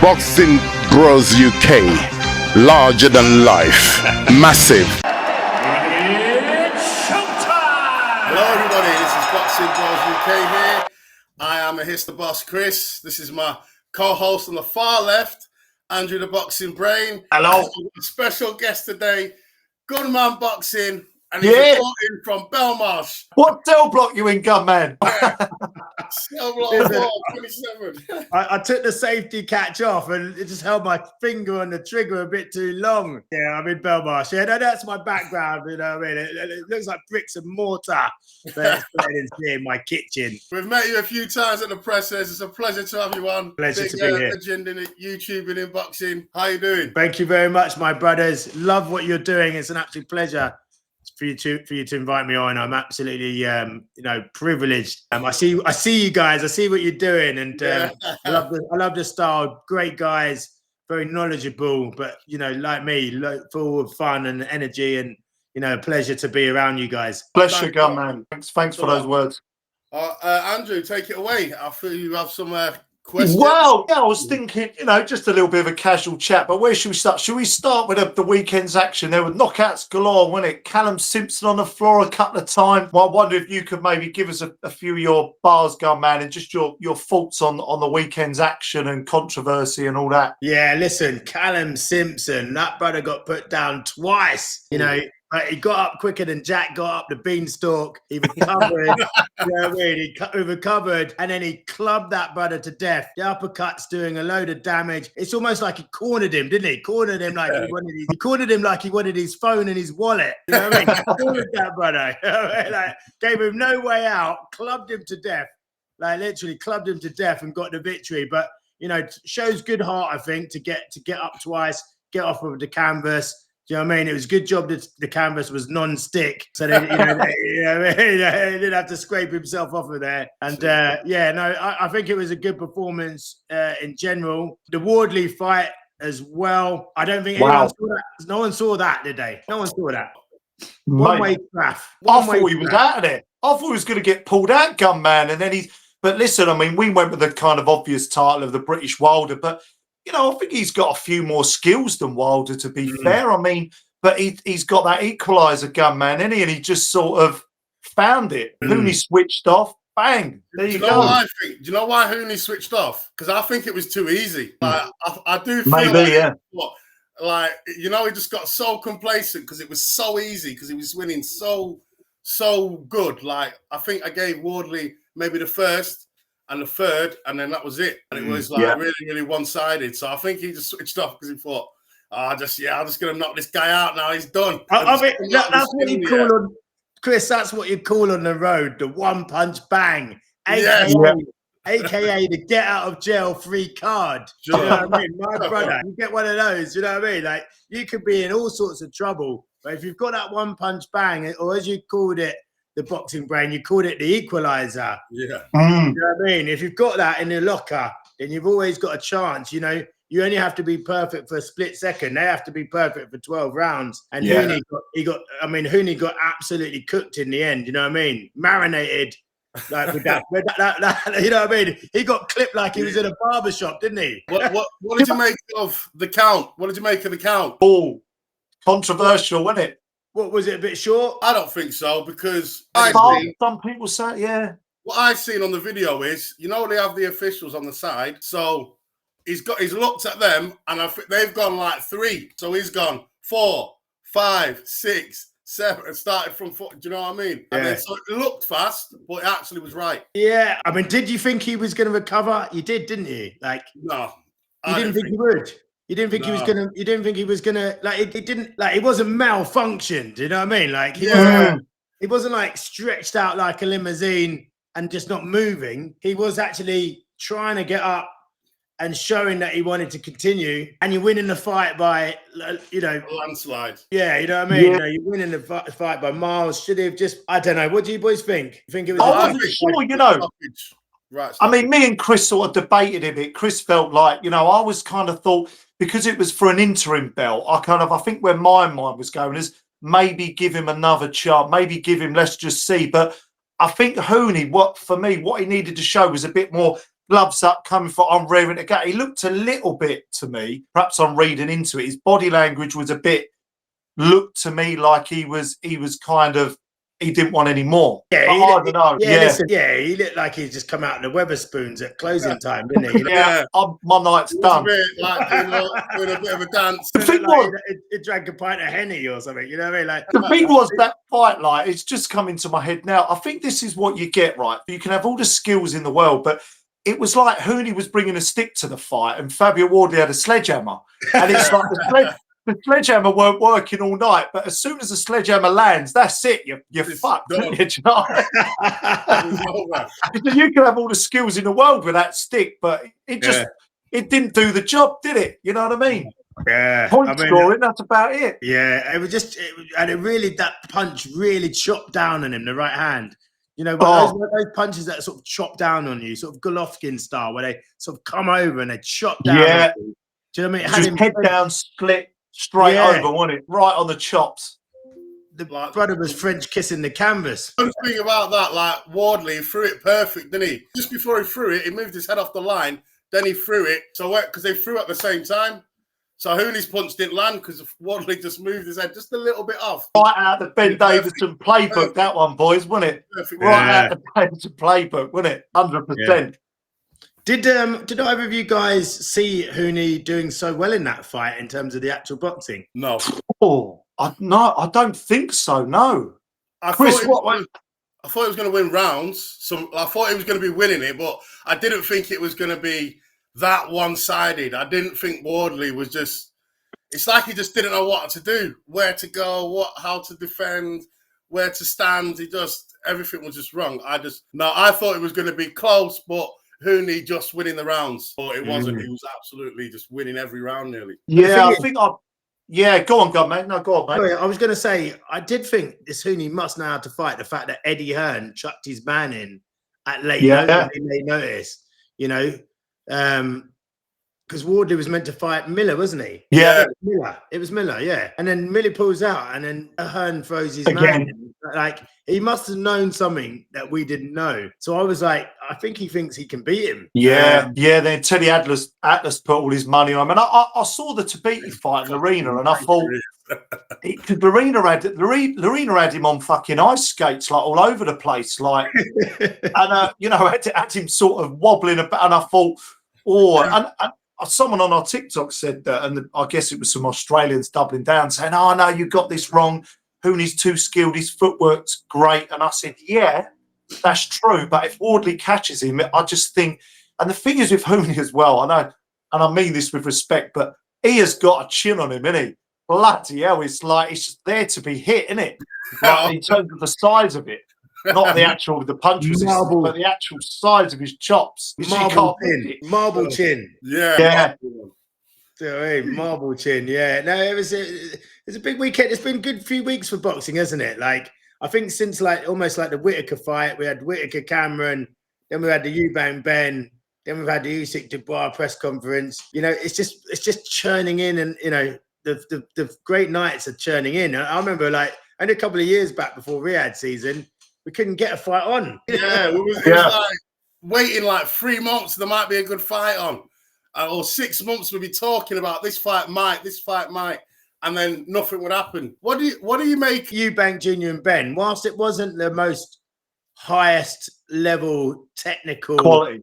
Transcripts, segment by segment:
Boxing Bros UK. Larger than life. Massive. It's showtime! Hello everybody, this is Boxing Bros UK here. I am the boss Chris. This is my co-host on the far left, Andrew the Boxing Brain. Hello. We've got a special guest today, Gunman Boxing, and he's Yeah. reporting from Belmarsh. What cell block you in, Gunman? Cell block 27. I took the safety catch off and it just held my finger on the trigger a bit too long. Yeah, I'm in Belmarsh. Yeah, no, that's my background, you know what I mean? It looks like bricks and mortar, but it's better than seeing my kitchen. We've met you a few times at the presses. It's a pleasure to have you on. Pleasure to be here. Legend in YouTube and in boxing. How you doing? Thank you very much, my brothers. Love what you're doing. It's an absolute pleasure for you to invite me on. I'm absolutely privileged. I see you guys. I see what you're doing, and I love the style. Great guys, very knowledgeable, but like me, full of fun and energy, and a pleasure to be around you guys. Bless you, Gunman. Thanks for those words. Andrew, take it away. I feel you have some questions. Well, yeah, I was thinking, just a little bit of a casual chat, but where should we start? Should we start with the weekend's action? There were knockouts galore, wasn't it? Callum Simpson on the floor a couple of times. Well, I wonder if you could maybe give us a few of your bars, Gunman, and just your thoughts on the weekend's action and controversy and all that. Yeah, listen, Callum Simpson, that brother got put down twice, he got up quicker than Jack got up the beanstalk. He recovered, he recovered, and then he clubbed that brother to death. The uppercut's doing a load of damage. It's almost like he cornered him, didn't he? Cornered him like he wanted his phone and his wallet. You know what I mean? Cornered that brother. Gave him no way out, clubbed him to death. Literally clubbed him to death and got the victory. But shows good heart, I think, to get up twice, get off of the canvas. Do you know what I mean? It was a good job that the canvas was non-stick, so they didn't have to scrape himself off of there. And I think it was a good performance in general. The Wardley fight as well. I don't think anyone saw that. No one saw that, did they? No one saw that. One-way craft. I thought he was out of it. I thought he was going to get pulled out, Gunman, and then he's. But listen, I mean, we went with the kind of obvious title of the British Wilder, but. I think he's got a few more skills than Wilder, to be fair. I mean, but he's got that equaliser, Gunman, isn't he? And he just sort of found it. Hooney switched off. Bang. There you go. Do you know why Hooney switched off? Because I think it was too easy. I do feel he just got so complacent because it was so easy because he was winning so good. I think I gave Wardley maybe the first and the third, and then that was it. And it was really, really one-sided. So I think he just switched off because he thought, I'm just going to knock this guy out now. He's done. I mean, that's what you call on, Chris, that's what you call on the road, the one-punch bang, AKA the get out of jail free card. Sure. You know what I mean? My brother, you get one of those, you know what I mean? You could be in all sorts of trouble, but if you've got that one-punch bang, or as you called it, the Boxing Brain, you called it the equalizer. Yeah. You know what I mean? If you've got that in the locker, then you've always got a chance. You only have to be perfect for a split second. They have to be perfect for 12 rounds. And Hooney got absolutely cooked in the end. You know what I mean? Marinated with that, you know what I mean? He got clipped like he was in a barbershop, didn't he? What did you make of the count? What did you make of the count? Oh, controversial, wasn't it? What was it, a bit short? I don't think so, because some people say, yeah. What I've seen on the video is, they have the officials on the side, so he's looked at them, and I think they've gone like 3, so he's gone 4, 5, 6, 7, and started from 4. Do you know what I mean? Yeah. And then, so it looked fast, but it actually was right. Yeah, I mean, did you think he was going to recover? You did, didn't you? No, you didn't think he would. You didn't think he was gonna. You didn't think he was gonna. It didn't. It wasn't malfunctioned. You know what I mean? He wasn't stretched out like a limousine and just not moving. He was actually trying to get up and showing that he wanted to continue. And you're winning the fight by, a landslide. Yeah, you know what I mean. You're winning the fight by miles. Should he have just? I don't know. What do you boys think? You think it was? I wasn't sure. Right. I mean, me and Chris sort of debated a bit. Chris felt like, I was kind of thought, because it was for an interim belt, I think where my mind was going is maybe give him another chance, maybe give him, let's just see. But I think Hooney, what he needed to show was a bit more gloves up, coming for, I'm rearing to go. He looked a little bit to me, perhaps I'm reading into it. His body language was a bit, looked to me like he was kind of, he didn't want any more. Yeah, I don't know. Yeah, listen, yeah, he looked like he'd just come out in the Weatherspoons at closing time, didn't he? You know? Yeah, my night's It was a done. bit like doing a bit of a dance. The thing Like was, he drank a pint of Henny or something, you know what I mean? Like, the thing was that fight, like, it's just come into my head now. I think this is what you get, right? You can have all the skills in the world, but it was like Hooney was bringing a stick to the fight and Fabio Wardley had a sledgehammer. And it's like the sledgehammer weren't working all night, but as soon as the sledgehammer lands, that's it. You're fucked. You know? You can have all the skills in the world with that stick, but it just it didn't do the job, did it? You know what I mean? Yeah, Point scoring, that's about it. Yeah, it was just, that punch really chopped down on him, the right hand. You know, those punches that sort of chop down on you, sort of Golovkin style, where they sort of come over and they chop down. Yeah. On you. Do you know what I mean? It had him head down, split straight over, wasn't it? Right on the chops. The brother was French kissing the canvas. One thing about that, like Wardley threw it perfect, didn't he? Just before he threw it, he moved his head off the line, then he threw it. So because they threw at the same time. So Hooney's punch didn't land because Wardley just moved his head just a little bit off. Right out the Ben Davison playbook, that one, boys, wasn't it? Perfect. Right out the Davison playbook, wasn't it? 100%. Did either of you guys see Hooney doing so well in that fight in terms of the actual boxing? No. Oh, I don't think so. No. I Chris, thought he was going to win rounds. So I thought he was going to be winning it, but I didn't think it was going to be that one-sided. I didn't think Wardley was just. It's like he just didn't know what to do, where to go, how to defend, where to stand. Everything was just wrong. I thought it was going to be close, but Hooney just winning the rounds. But it wasn't. He was absolutely just winning every round nearly. Yeah, Yeah, go on, mate. No, go on, mate. I was going to say, I did think this Hooney must know how to fight. The fact that Eddie Hearn chucked his man in at late notice, you know, because Wardley was meant to fight Miller, wasn't he? Yeah. It was Miller, yeah. And then Miller pulls out, and then Hearn throws his man in. Like, he must have known something that we didn't know. So I was like, I think he thinks he can beat him. Yeah, then Teddy Atlas put all his money on him. And I saw the Tabiti fight in Arena, and I thought, because Lorena had him on fucking ice skates, like all over the place, like, and you know, had him sort of wobbling about, and I thought, and someone on our TikTok said that, and I guess it was some Australians doubling down, saying, "Oh no, you got this wrong. Hooney's too skilled. His footwork's great." And I said, "Yeah, that's true. But if Wardley catches him, I just think." And the thing is with Hooney as well, I know, and I mean this with respect, but he has got a chin on him, isn't he? Bloody hell, it's like it's just there to be hit, isn't it? Like, in terms of the size of it, not the punch resistance, but the actual size of his chops. Marble chin. Yeah. Marble chin. Yeah. No, it was a big weekend. It's been a good few weeks for boxing, hasn't it? Like, I think since almost like the Whitaker fight, we had Whitaker Cameron, then we had the Eubank Ben, then we've had the Usyk Dubois press conference. You know, it's just churning in, and you know, the great nights are churning in. I remember like only a couple of years back before Riyadh season, we couldn't get a fight on. Yeah, it was like waiting like 3 months, there might be a good fight on. Or 6 months we'd be talking about this fight might, and then nothing would happen. What do you make Eubank Jr. and Ben? Whilst it wasn't the most highest level technical quality,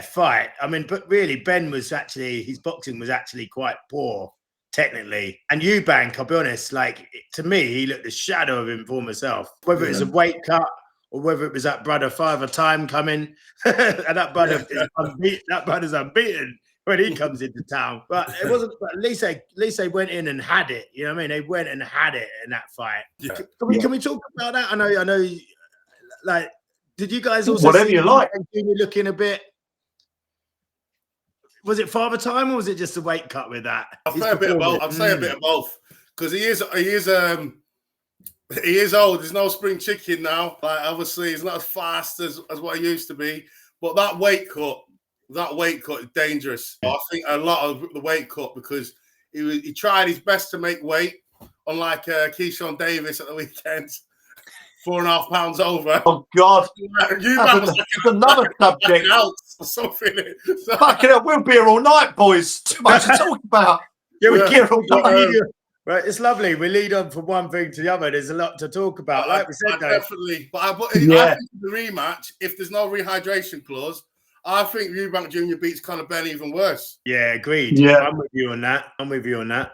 fight. I mean, but really, Ben was actually, his boxing was actually quite poor technically. And Eubank, I'll be honest, like, to me, he looked the shadow of his former self. Whether it's a weight cut or whether it was that brother Father Time coming, and that brother is unbeaten. That brother's unbeaten when he comes into town. But it wasn't. But at least they went in and had it. You know what I mean? They went and had it in that fight. Yeah. Can we talk about that? I know. Like, did you guys also whatever see you like? Looking a bit. Was it Father Time or was it just a weight cut with that? I'll say a bit of both. I'll say a bit of both because he is old. There's no spring chicken now. Like, obviously, he's not as fast as what he used to be. But that weight cut is dangerous. I think a lot of the weight cut because he tried his best to make weight, unlike Keyshawn Davis at the weekend. 4.5 pounds over. Oh God, Eubank that's another subject. out or something. So, Fucking hell, we'll be here all night, boys. Too much to talk about. Yeah, we Yeah. get all But, right. It's lovely. We lead on from one thing to the other. There's a lot to talk about. Like we said, though. definitely. But I Yeah. think the rematch, if there's no rehydration clause, I think Eubank Jr. beats Conor Benn even worse. Yeah, agreed. Yeah. I'm with you on that. I'm with you on that.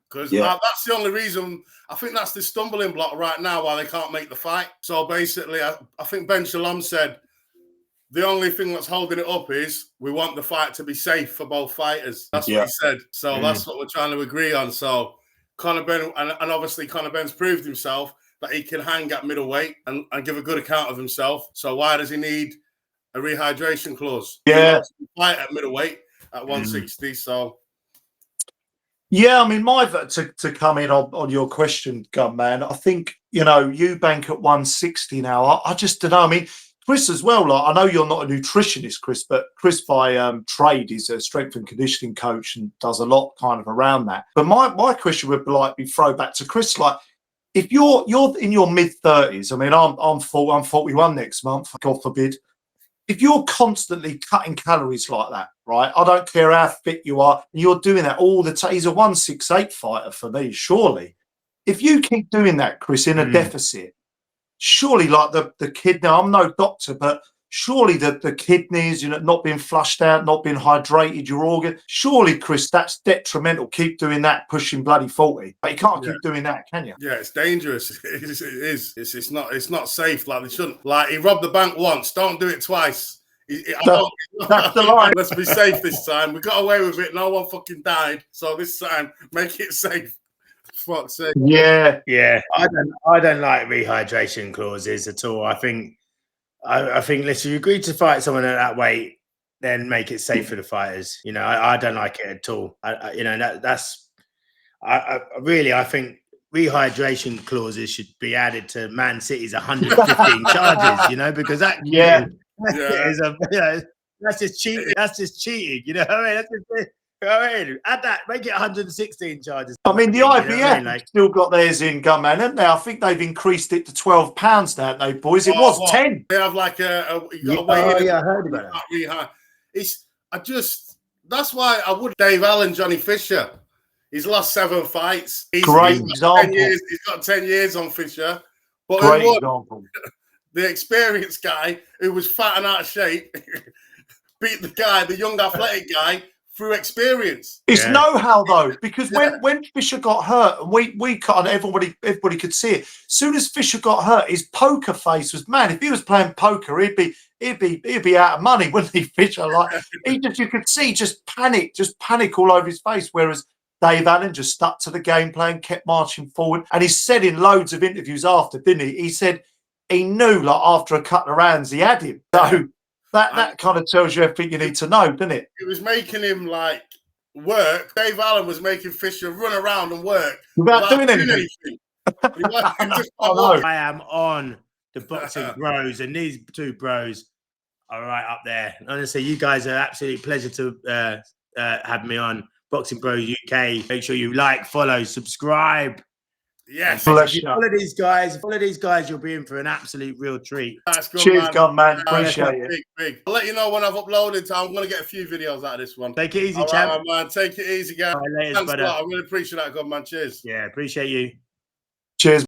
Because Yeah. that's the only reason. I think that's the stumbling block right now why they can't make the fight. So basically, I think Ben Shalom said the only thing that's holding it up is we want the fight to be safe for both fighters. That's what he said. So that's what we're trying to agree on. So Conor Benn, and obviously Conor Benn's proved himself that he can hang at middleweight and give a good account of himself. So why does he need a rehydration clause? Yeah. He fight at middleweight at 160. So. Yeah, I mean, to come in on your question, Gunman, I think, you know, Eubank at 160 now, I just don't know. I mean, Chris as well, like, I know you're not a nutritionist, Chris, but Chris by trade is a strength and conditioning coach and does a lot kind of around that. But my question would be throw back to Chris, like, if you're in your mid-30s, I mean, I'm 41 next month, God forbid. If you're constantly cutting calories like that, right? I don't care how fit you are, and you're doing that all the time. He's a 168 fighter for me, surely. If you keep doing that, Chris, in a deficit, surely, like the kidney, I'm no doctor, but surely the kidneys, you know, not being flushed out, not being hydrated, your organ, surely, Chris, that's detrimental. Keep doing that, pushing bloody 40. But you can't keep doing that, can you? Yeah, it's dangerous. It is. It's not safe. Like they shouldn't. Like he robbed the bank once. Don't do it twice. That's the line. Let's be safe this time. We got away with it. No one fucking died. So this time, make it safe. Fuck's sake. Yeah. I don't like rehydration clauses at all. I think listen, you agree to fight someone at that weight, then make it safe for the fighters. You know, I don't like it at all. You know, I think rehydration clauses should be added to Man City's 115 charges. You know, because that that's just cheating. That's just cheating. You know what I mean? That's just, add that, make it 116 charges. I mean, the IBF you know what I mean? Like, still got theirs in, Gunman, haven't they? I think they've increased it to £12 now, they boys. It was 10. They have like I heard about that. That's why I would Dave Allen, Johnny Fisher. He's lost 7 fights. Great example. He's got 10 years on Fisher. But great example. The experienced guy who was fat and out of shape beat the young athletic guy through experience. It's know-how though, because when Fisher got hurt, and we cut on everybody could see it. As soon as Fisher got hurt, his poker face was, man, if he was playing poker, he'd be out of money, wouldn't he, Fisher? Like you could see just panic all over his face. Whereas Dave Allen just stuck to the game plan, kept marching forward. And he said in loads of interviews after, didn't he? He said he knew, like, after a couple of rounds, he had him. So that kind of tells you everything you need to know, doesn't it? It was making him, like, work. Dave Allen was making Fisher run around and work without doing anything. I am on the Boxing Bros, and these two bros are right up there. Honestly, you guys are absolutely pleasure to have me on Boxing Bros UK. Make sure you like, follow, subscribe. Yes. Follow these guys, you'll be in for an absolute real treat. That's good, cheers, man. Gunman. Appreciate it. Big. I'll let you know when I've uploaded. I'm going to get a few videos out of this one. Take it easy, All champ. right, man. Take it easy, guys. Right, Thanks a lot. I really appreciate that, Gunman. Cheers. Yeah, appreciate you. Cheers.